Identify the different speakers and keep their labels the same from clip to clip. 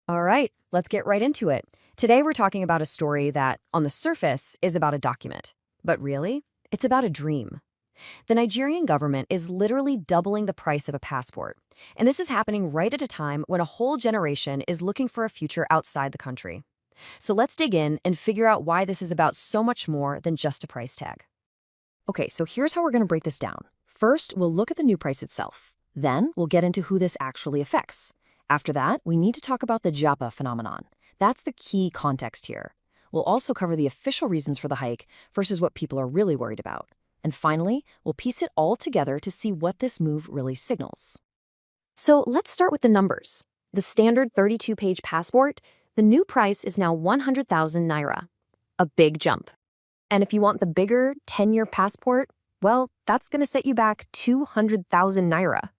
Speaker 1: All right, let's get right into it. Today we're talking about a story that, on the surface, is about a document. But really, it's about a dream. The Nigerian government is literally doubling the price of a passport. And this is happening right at a time when a whole generation is looking for a future outside the country. So let's dig in and figure out why this is about so much more than just a price tag. Okay, so here's how we're going to break this down. First, we'll look at the new price itself. Then, we'll get into who this actually affects. After that, we need to talk about the Japa phenomenon. That's the key context here. We'll also cover the official reasons for the hike versus what people are really worried about. And finally, we'll piece it all together to see what this move really signals. So let's start with the numbers. The standard 32-page passport, the new price is now 100,000 naira. A big jump. And if you want the bigger 10-year passport, well, that's going to set you back 200,000 naira.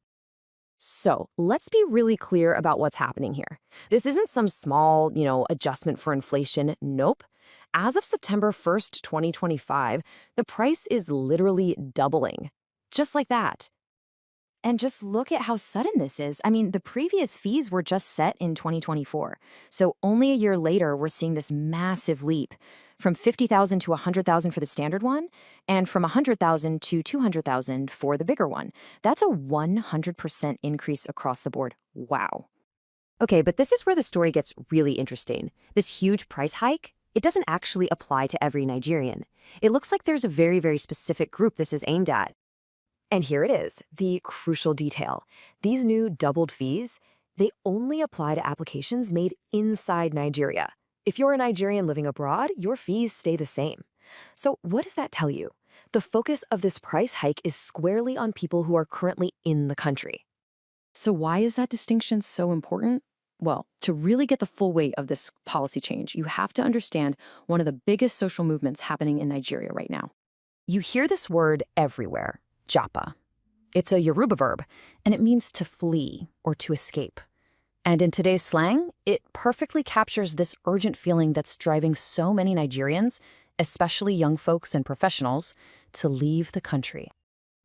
Speaker 1: So let's be really clear about what's happening here. This isn't some small, adjustment for inflation. Nope. As of September 1st, 2025, the price is literally doubling. Just like that. And just look at how sudden this is. I mean, the previous fees were just set in 2024. So only a year later, we're seeing this massive leap from 50,000 to 100,000 for the standard one, and from 100,000 to 200,000 for the bigger one. That's a 100% increase across the board. Wow. Okay, but this is where the story gets really interesting. This huge price hike, it doesn't actually apply to every Nigerian. It looks like there's a very, very specific group this is aimed at. And here it is, the crucial detail. These new doubled fees, they only apply to applications made inside Nigeria. If you're a Nigerian living abroad, your fees stay the same. So what does that tell you? The focus of this price hike is squarely on people who are currently in the country. So why is that distinction so important? Well, to really get the full weight of this policy change, you have to understand one of the biggest social movements happening in Nigeria right now. You hear this word everywhere, Japa. It's a Yoruba verb, and it means to flee or to escape. And in today's slang, it perfectly captures this urgent feeling that's driving so many Nigerians, especially young folks and professionals, to leave the country.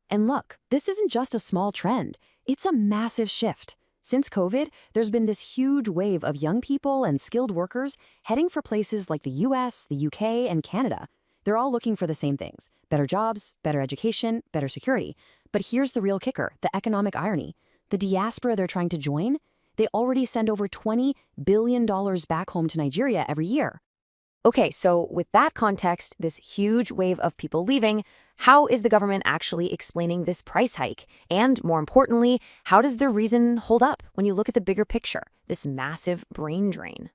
Speaker 1: And look, this isn't just a small trend. It's a massive shift. Since COVID, there's been this huge wave of young people and skilled workers heading for places like the US, the UK, and Canada. They're all looking for the same things: better jobs, better education, better security. But here's the real kicker, the economic irony. The diaspora they're trying to join, they already send over $20 billion back home to Nigeria every year. Okay, so with that context, this huge wave of people leaving, how is the government actually explaining this price hike? And more importantly, how does their reason hold up when you look at the bigger picture, this massive brain drain?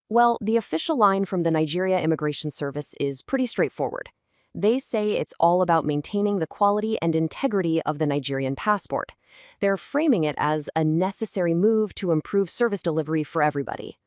Speaker 1: Well, the official line from the Nigeria Immigration Service is pretty straightforward. They say it's all about maintaining the quality and integrity of the Nigerian passport. They're framing it as a necessary move to improve service delivery for everybody.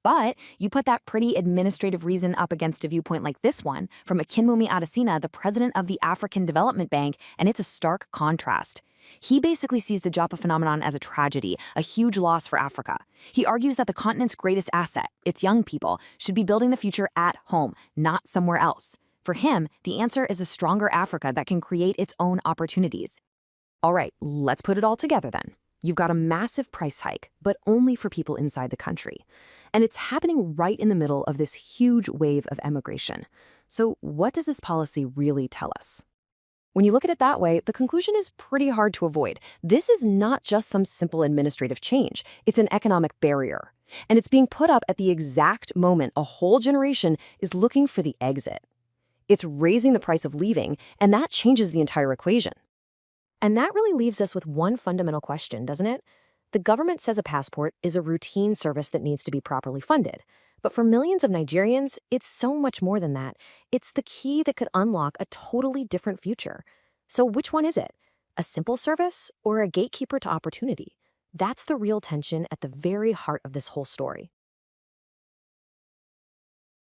Speaker 1: But you put that pretty administrative reason up against a viewpoint like this one from Akinwumi Adesina, the president of the African Development Bank, and it's a stark contrast. He basically sees the Japa phenomenon as a tragedy, a huge loss for Africa. He argues that the continent's greatest asset, its young people, should be building the future at home, not somewhere else. For him, the answer is a stronger Africa that can create its own opportunities. All right, let's put it all together then. You've got a massive price hike, but only for people inside the country. And it's happening right in the middle of this huge wave of emigration. So what does this policy really tell us? When you look at it that way, the conclusion is pretty hard to avoid. This is not just some simple administrative change. It's an economic barrier. And it's being put up at the exact moment a whole generation is looking for the exit. It's raising the price of leaving, and that changes the entire equation. And that really leaves us with one fundamental question, doesn't it? The government says a passport is a routine service that needs to be properly funded. But for millions of Nigerians, it's so much more than that. It's the key that could unlock a totally different future. So which one is it? A simple service or a gatekeeper to opportunity? That's the real tension at the very heart of this whole story.